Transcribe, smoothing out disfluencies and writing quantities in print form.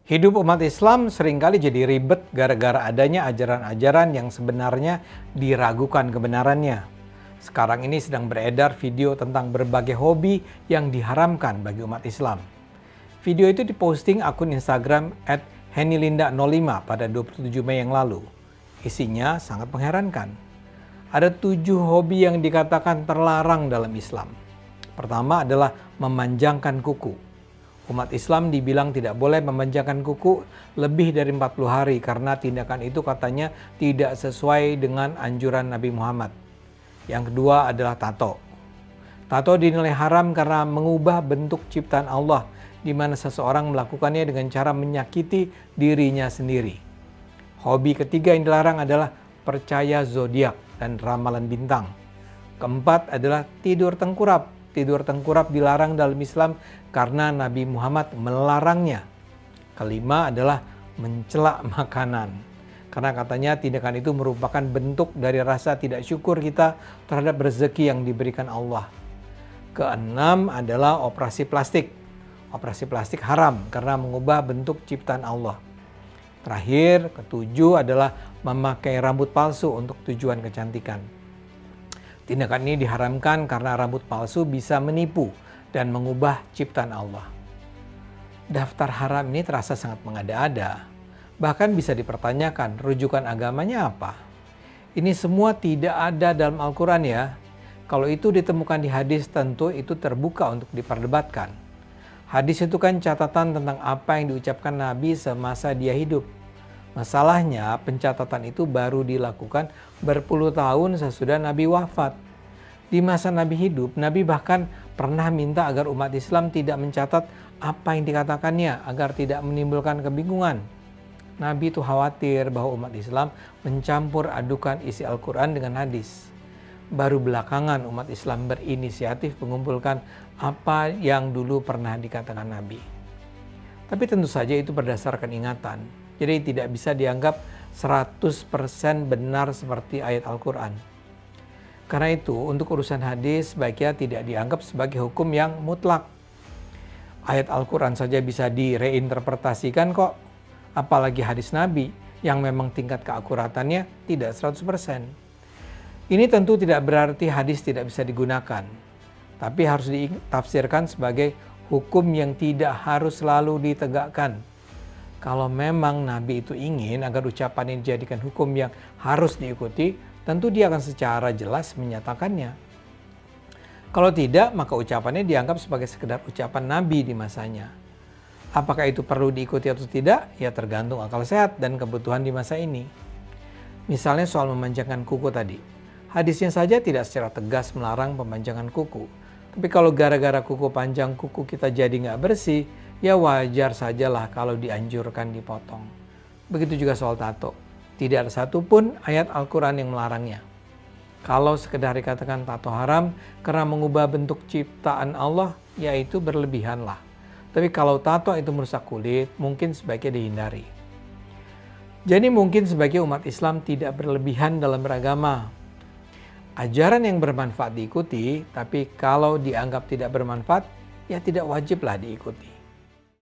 Hidup umat Islam seringkali jadi ribet gara-gara adanya ajaran-ajaran yang sebenarnya diragukan kebenarannya. Sekarang ini sedang beredar video tentang berbagai hobi yang diharamkan bagi umat Islam. Video itu diposting akun Instagram @henilinda05 pada 27 Mei yang lalu. Isinya sangat mengherankan. Ada 7 hobi yang dikatakan terlarang dalam Islam. Pertama adalah memanjangkan kuku. Umat Islam dibilang tidak boleh memanjangkan kuku lebih dari 40 hari karena tindakan itu katanya tidak sesuai dengan anjuran Nabi Muhammad. Yang kedua adalah tato. Tato dinilai haram karena mengubah bentuk ciptaan Allah, di mana seseorang melakukannya dengan cara menyakiti dirinya sendiri. Hobi ketiga yang dilarang adalah percaya zodiak dan ramalan bintang. Keempat adalah tidur tengkurap. Tidur tengkurap dilarang dalam Islam karena Nabi Muhammad melarangnya. Kelima adalah mencela makanan. Karena katanya tindakan itu merupakan bentuk dari rasa tidak syukur kita terhadap rezeki yang diberikan Allah. Keenam adalah operasi plastik. Operasi plastik haram karena mengubah bentuk ciptaan Allah. Terakhir, ketujuh adalah memakai rambut palsu untuk tujuan kecantikan. Tindakan ini diharamkan karena rambut palsu bisa menipu dan mengubah ciptaan Allah. Daftar haram ini terasa sangat mengada-ada. Bahkan bisa dipertanyakan rujukan agamanya apa. Ini semua tidak ada dalam Al-Quran ya. Kalau itu ditemukan di hadis tentu itu terbuka untuk diperdebatkan. Hadis itu kan catatan tentang apa yang diucapkan Nabi semasa dia hidup. Masalahnya pencatatan itu baru dilakukan berpuluh tahun sesudah Nabi wafat. Di masa Nabi hidup, Nabi bahkan pernah minta agar umat Islam tidak mencatat apa yang dikatakannya agar tidak menimbulkan kebingungan. Nabi itu khawatir bahwa umat Islam mencampur adukan isi Al-Quran dengan hadis. Baru belakangan umat Islam berinisiatif mengumpulkan apa yang dulu pernah dikatakan Nabi. Tapi tentu saja itu berdasarkan ingatan. Jadi tidak bisa dianggap 100% benar seperti ayat Al-Quran. Karena itu untuk urusan hadis sebaiknya tidak dianggap sebagai hukum yang mutlak. Ayat Al-Quran saja bisa direinterpretasikan kok. Apalagi hadis Nabi yang memang tingkat keakuratannya tidak 100%. Ini tentu tidak berarti hadis tidak bisa digunakan. Tapi harus ditafsirkan sebagai hukum yang tidak harus selalu ditegakkan. Kalau memang Nabi itu ingin agar ucapan ini dijadikan hukum yang harus diikuti, tentu dia akan secara jelas menyatakannya. Kalau tidak, maka ucapannya dianggap sebagai sekedar ucapan Nabi di masanya. Apakah itu perlu diikuti atau tidak? Ya tergantung akal sehat dan kebutuhan di masa ini. Misalnya soal memanjangkan kuku tadi. Hadisnya saja tidak secara tegas melarang pemanjangan kuku. Tapi kalau gara-gara kuku panjang kuku kita jadi nggak bersih, ya wajar sajalah kalau dianjurkan dipotong. Begitu juga soal tato. Tidak ada satupun ayat Al-Quran yang melarangnya. Kalau sekedar dikatakan tato haram karena mengubah bentuk ciptaan Allah, yaitu berlebihanlah. Tapi kalau tato itu merusak kulit, mungkin sebaiknya dihindari. Jadi mungkin sebagai umat Islam tidak berlebihan dalam beragama. Ajaran yang bermanfaat diikuti, tapi kalau dianggap tidak bermanfaat, ya tidak wajiblah diikuti.